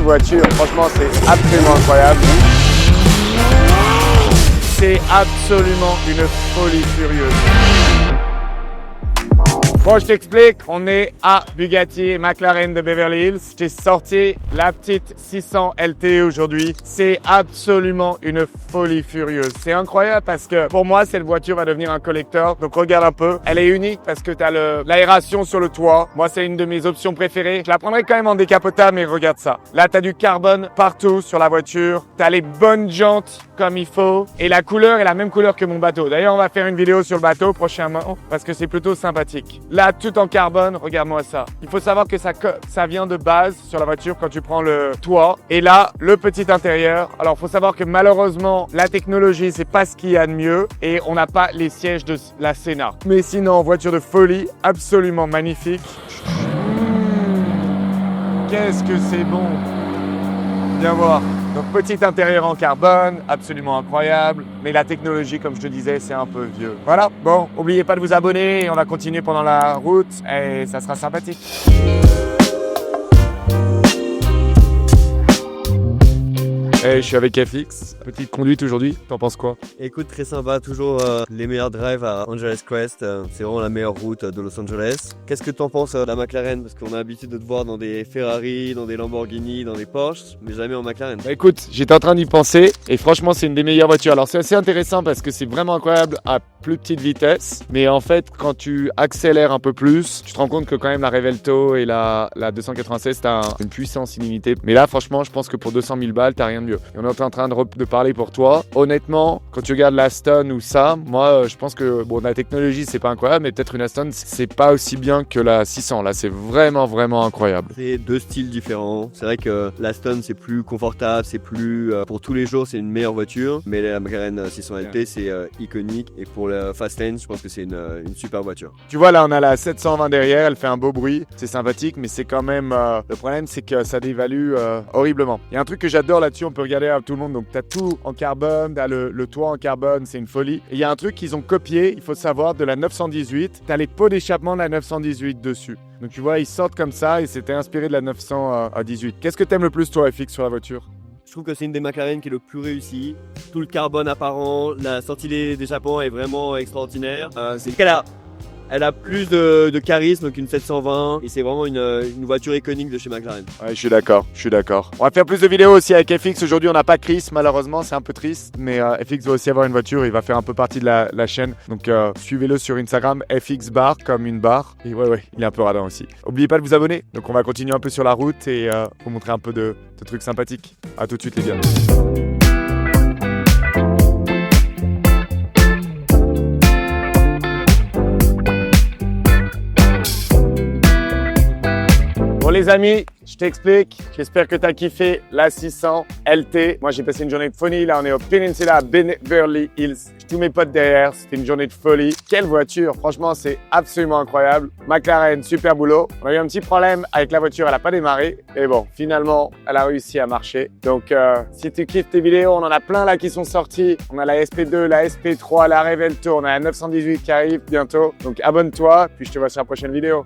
Quelle voiture, franchement c'est absolument incroyable. C'est absolument une folie furieuse. Bon, je t'explique, on est à Bugatti et McLaren de Beverly Hills. J'ai sorti la petite 600 LT aujourd'hui. C'est absolument une folie furieuse. C'est incroyable parce que pour moi, cette voiture va devenir un collector. Donc regarde un peu. Elle est unique parce que tu as l'aération sur le toit. Moi, c'est une de mes options préférées. Je la prendrais quand même en décapotable, mais regarde ça. Là, tu as du carbone partout sur la voiture. Tu as les bonnes jantes comme il faut. Et la couleur est la même couleur que mon bateau. D'ailleurs, on va faire une vidéo sur le bateau prochainement parce que c'est plutôt sympathique. Là, tout en carbone, regarde-moi ça. Il faut savoir que ça vient de base sur la voiture quand tu prends le toit. Et là, le petit intérieur. Alors, il faut savoir que malheureusement, la technologie, c'est pas ce qu'il y a de mieux. Et on n'a pas les sièges de la Senna. Mais sinon, voiture de folie, absolument magnifique. Qu'est-ce que c'est bon! Viens voir. Donc petit intérieur en carbone, absolument incroyable. Mais la technologie, comme je te disais, c'est un peu vieux. Voilà, bon, n'oubliez pas de vous abonner. On va continuer pendant la route et ça sera sympathique. Hey, je suis avec FX. Petite conduite aujourd'hui, t'en penses quoi? Écoute, très sympa, toujours les meilleurs drives à Angeles Crest. C'est vraiment la meilleure route de Los Angeles. Qu'est-ce que t'en penses de la McLaren? Parce qu'on a l'habitude de te voir dans des Ferrari, dans des Lamborghini, dans des Porsche, mais jamais en McLaren. Bah écoute, j'étais en train d'y penser et franchement c'est une des meilleures voitures. Alors c'est assez intéressant parce que c'est vraiment incroyable à plus petite vitesse. Mais en fait, quand tu accélères un peu plus, tu te rends compte que quand même la Revelto et la 296, t'as une puissance illimitée. Mais là, franchement, je pense que pour 200 000 balles, t'as rien de mieux. Et on est en train de parler pour toi. Honnêtement, quand tu regardes l'Aston ou ça, moi, je pense que bon, la technologie, c'est pas incroyable, mais peut-être une Aston, c'est pas aussi bien que la 600. Là, c'est vraiment, vraiment incroyable. C'est deux styles différents. C'est vrai que l'Aston, c'est plus confortable, c'est plus pour tous les jours, c'est une meilleure voiture. Mais la McLaren 600 LT, c'est iconique. Et pour la Fast Lane, je pense que c'est une super voiture. Tu vois, là, on a la 720 derrière. Elle fait un beau bruit. C'est sympathique, mais c'est quand même. Le problème, c'est que ça dévalue horriblement. Il y a un truc que j'adore là-dessus. On peut regarder à tout le monde. Donc, tu as tout en carbone. Tu as le toit en carbone. C'est une folie. Et il y a un truc qu'ils ont copié, il faut savoir, de la 918. Tu as les pots d'échappement de la 918 dessus. Donc, tu vois, ils sortent comme ça et c'était inspiré de la 918. Qu'est-ce que tu aimes le plus, toi, FX, sur la voiture? Je trouve que c'est une des McLaren qui est le plus réussi. Tout le carbone apparent, la sortie d'échappement est vraiment extraordinaire. C'est qu'elle a plus de charisme qu'une 720 et c'est vraiment une voiture iconique de chez McLaren. Ouais, je suis d'accord. On va faire plus de vidéos aussi avec FX. Aujourd'hui, on n'a pas Chris, malheureusement, c'est un peu triste. Mais FX va aussi avoir une voiture, il va faire un peu partie de la chaîne. Donc, suivez-le sur Instagram, FX Bar, comme une barre. Et ouais, il est un peu radin aussi. N'oubliez pas de vous abonner. Donc, on va continuer un peu sur la route et vous montrer un peu de trucs sympathiques. A tout de suite, les gars. Bon les amis, je t'explique, j'espère que tu as kiffé la 600 LT. Moi j'ai passé une journée de folie, là on est au Peninsula à Beverly Hills. J'ai tous mes potes derrière, c'était une journée de folie. Quelle voiture, franchement c'est absolument incroyable. McLaren, super boulot. On a eu un petit problème avec la voiture, elle n'a pas démarré. Et bon, finalement, elle a réussi à marcher. Donc si tu kiffes tes vidéos, on en a plein là qui sont sortis. On a la SP2, la SP3, la Revelto, on a la 918 qui arrive bientôt. Donc abonne-toi, puis je te vois sur la prochaine vidéo.